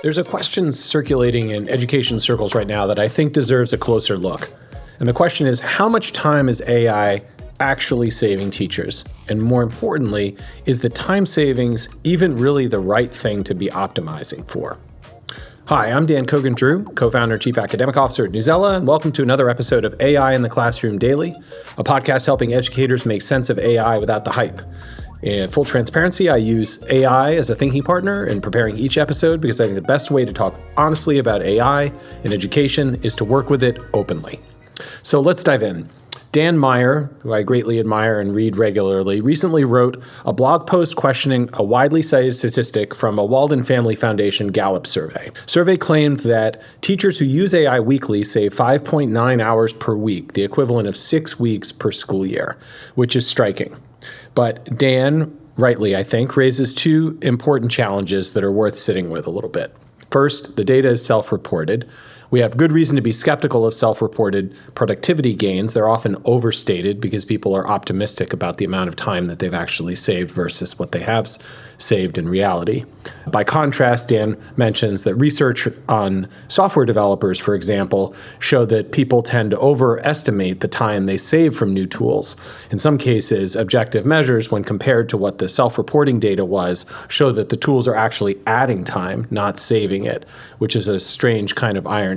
There's a question circulating in education circles right now that I think deserves a closer look. And the question is, how much time is AI actually saving teachers? And more importantly, is the time savings even really the right thing to be optimizing for? Hi, I'm Dan Cogan-Drew, co-founder and chief academic officer at Newsela, and welcome to another episode of AI in the Classroom Daily, a podcast helping educators make sense of AI without the hype. In full transparency, I use AI as a thinking partner in preparing each episode because I think the best way to talk honestly about AI in education is to work with it openly. So let's dive in. Dan Meyer, who I greatly admire and read regularly, recently wrote a blog post questioning a widely cited statistic from a Walden Family Foundation Gallup survey. Survey claimed that teachers who use AI weekly save 5.9 hours per week, the equivalent of 6 weeks per school year, which is striking. But Dan, rightly, I think, raises two important challenges that are worth sitting with a little bit. First, the data is self-reported. We have good reason to be skeptical of self-reported productivity gains. They're often overstated because people are optimistic about the amount of time that they've actually saved versus what they have saved in reality. By contrast, Dan mentions that research on software developers, for example, show that people tend to overestimate the time they save from new tools. In some cases, objective measures, when compared to what the self-reporting data was, show that the tools are actually adding time, not saving it, which is a strange kind of irony.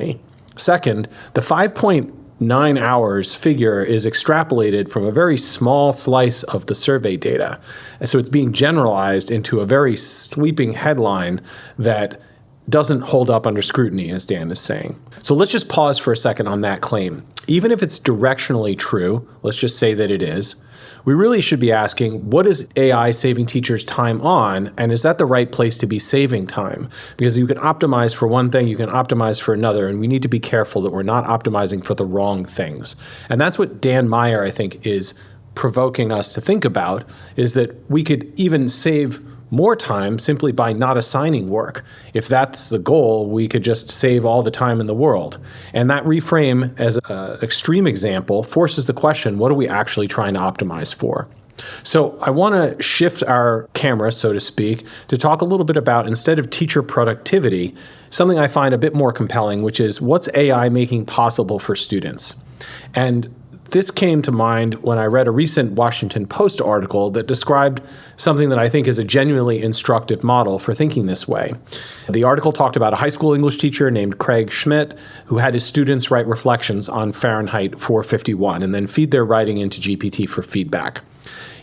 Second, the 5.9 hours figure is extrapolated from a very small slice of the survey data. And so it's being generalized into a very sweeping headline that doesn't hold up under scrutiny, as Dan is saying. So let's just pause for a second on that claim. Even if it's directionally true, let's just say that it is, we really should be asking, what is AI saving teachers time on? And is that the right place to be saving time? Because you can optimize for one thing, you can optimize for another, and we need to be careful that we're not optimizing for the wrong things. And that's what Dan Meyer, I think, is provoking us to think about, is that we could even save more time simply by not assigning work. If that's the goal, we could just save all the time in the world. And that reframe, as an extreme example, forces the question, what are we actually trying to optimize for? So I want to shift our camera, so to speak, to talk a little bit about, instead of teacher productivity, something I find a bit more compelling, which is what's AI making possible for students? And this came to mind when I read a recent Washington Post article that described something that I think is a genuinely instructive model for thinking this way. The article talked about a high school English teacher named Craig Schmidt who had his students write reflections on Fahrenheit 451 and then feed their writing into GPT for feedback.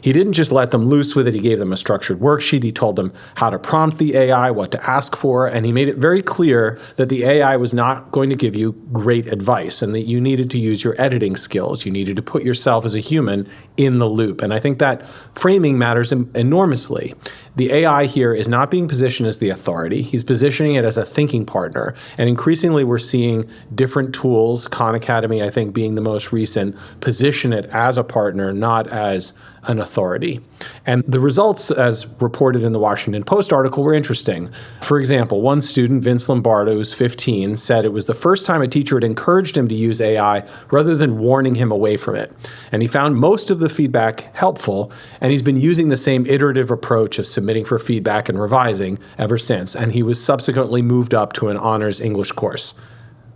He didn't just let them loose with it. He gave them a structured worksheet. He told them how to prompt the AI, what to ask for, and he made it very clear that the AI was not going to give you great advice and that you needed to use your editing skills. You needed to put yourself as a human in the loop. And I think that framing matters enormously. The AI here is not being positioned as the authority. He's positioning it as a thinking partner. And increasingly, we're seeing different tools, Khan Academy, I think, being the most recent, position it as a partner, not as an authority. And the results, as reported in the Washington Post article, were interesting. For example, one student, Vince Lombardo, who's 15, said it was the first time a teacher had encouraged him to use AI rather than warning him away from it. And he found most of the feedback helpful, and he's been using the same iterative approach of submitting for feedback and revising ever since. And he was subsequently moved up to an honors English course.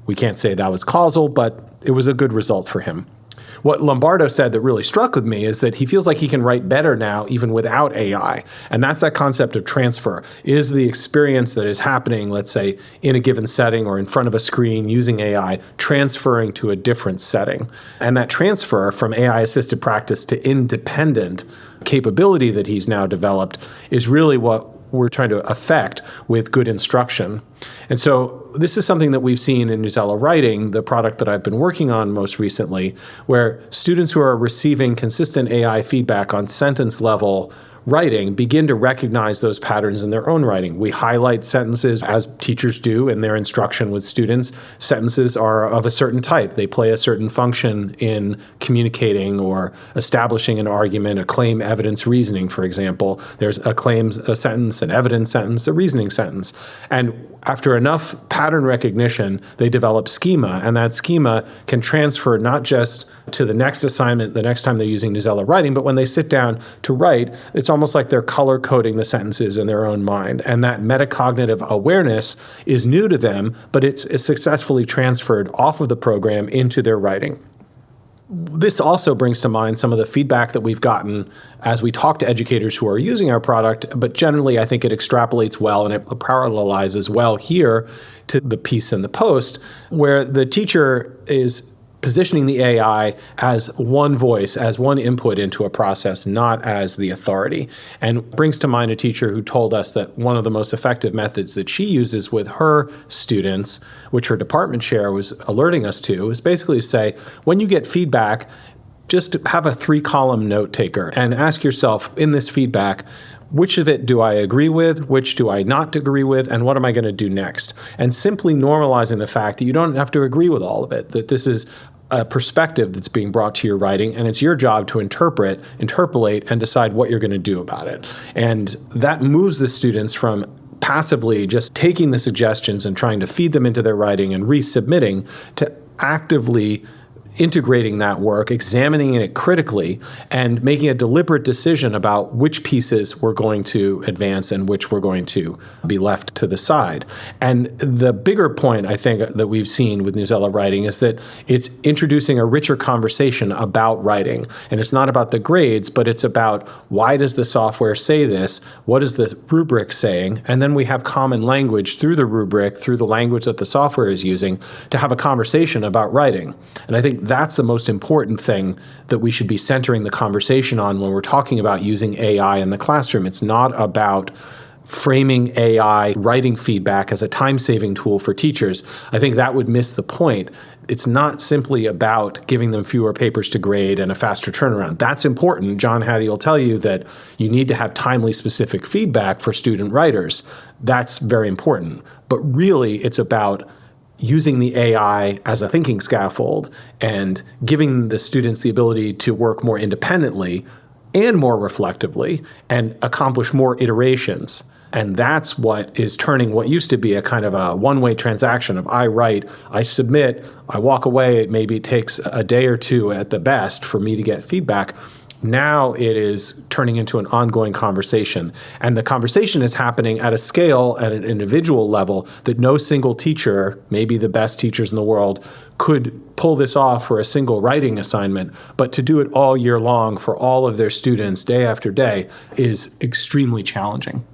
We can't say that was causal, but it was a good result for him. What Lombardo said that really struck with me is that he feels like he can write better now even without AI. And that's that concept of transfer. Is the experience that is happening, let's say, in a given setting or in front of a screen using AI, transferring to a different setting? And that transfer from AI-assisted practice to independent capability that he's now developed is really what we're trying to affect with good instruction. And so this is something that we've seen in Newsela Writing, the product that I've been working on most recently, where students who are receiving consistent AI feedback on sentence level writing begin to recognize those patterns in their own writing. We highlight sentences, as teachers do in their instruction with students. Sentences are of a certain type. They play a certain function in communicating or establishing an argument, a claim, evidence, reasoning, for example. There's a claim, a sentence, an evidence sentence, a reasoning sentence. And after enough pattern recognition, they develop schema, and that schema can transfer not just to the next assignment the next time they're using Newsela Writing, but when they sit down to write, it's it's almost like they're color coding the sentences in their own mind. And that metacognitive awareness is new to them, but it's successfully transferred off of the program into their writing. This also brings to mind some of the feedback that we've gotten as we talk to educators who are using our product, but generally I think it extrapolates well and it parallelizes well here to the piece in the post, where the teacher is positioning the AI as one voice, as one input into a process, not as the authority. And brings to mind a teacher who told us that one of the most effective methods that she uses with her students, which her department chair was alerting us to, is basically say, when you get feedback, just have a 3-column note taker and ask yourself in this feedback, which of it do I agree with? Which do I not agree with? And what am I going to do next? And simply normalizing the fact that you don't have to agree with all of it, that this is a perspective that's being brought to your writing, and it's your job to interpolate, and decide what you're going to do about it. And that moves the students from passively just taking the suggestions and trying to feed them into their writing and resubmitting to actively integrating that work, examining it critically, and making a deliberate decision about which pieces we're going to advance and which we're going to be left to the side. And the bigger point, I think, that we've seen with Newsella Writing is that it's introducing a richer conversation about writing. And it's not about the grades, but it's about why does the software say this? What is the rubric saying? And then we have common language through the rubric, through the language that the software is using, to have a conversation about writing. And I think that's the most important thing that we should be centering the conversation on when we're talking about using AI in the classroom. It's not about framing AI writing feedback as a time-saving tool for teachers. I think that would miss the point. It's not simply about giving them fewer papers to grade and a faster turnaround. That's important. John Hattie will tell you that you need to have timely, specific feedback for student writers. That's very important. But really, it's about using the AI as a thinking scaffold and giving the students the ability to work more independently and more reflectively and accomplish more iterations. And that's what is turning what used to be a kind of a one-way transaction of I write, I submit, I walk away. Maybe it takes a day or two at the best for me to get feedback. Now it is turning into an ongoing conversation. And the conversation is happening at a scale, at an individual level, that no single teacher, maybe the best teachers in the world, could pull this off for a single writing assignment. But to do it all year long for all of their students, day after day, is extremely challenging.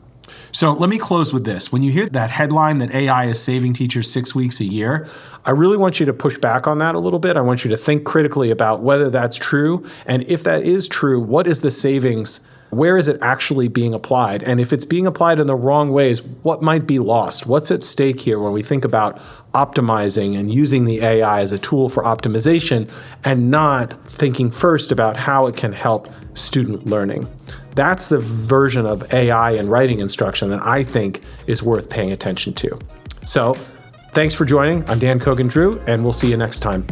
So let me close with this. When you hear that headline that AI is saving teachers 6 weeks a year, I really want you to push back on that a little bit. I want you to think critically about whether that's true. And if that is true, what is the savings? Where is it actually being applied? And if it's being applied in the wrong ways, what might be lost? What's at stake here when we think about optimizing and using the AI as a tool for optimization and not thinking first about how it can help student learning? That's the version of AI and writing instruction that I think is worth paying attention to. So thanks for joining. I'm Dan Cogan-Drew, and we'll see you next time.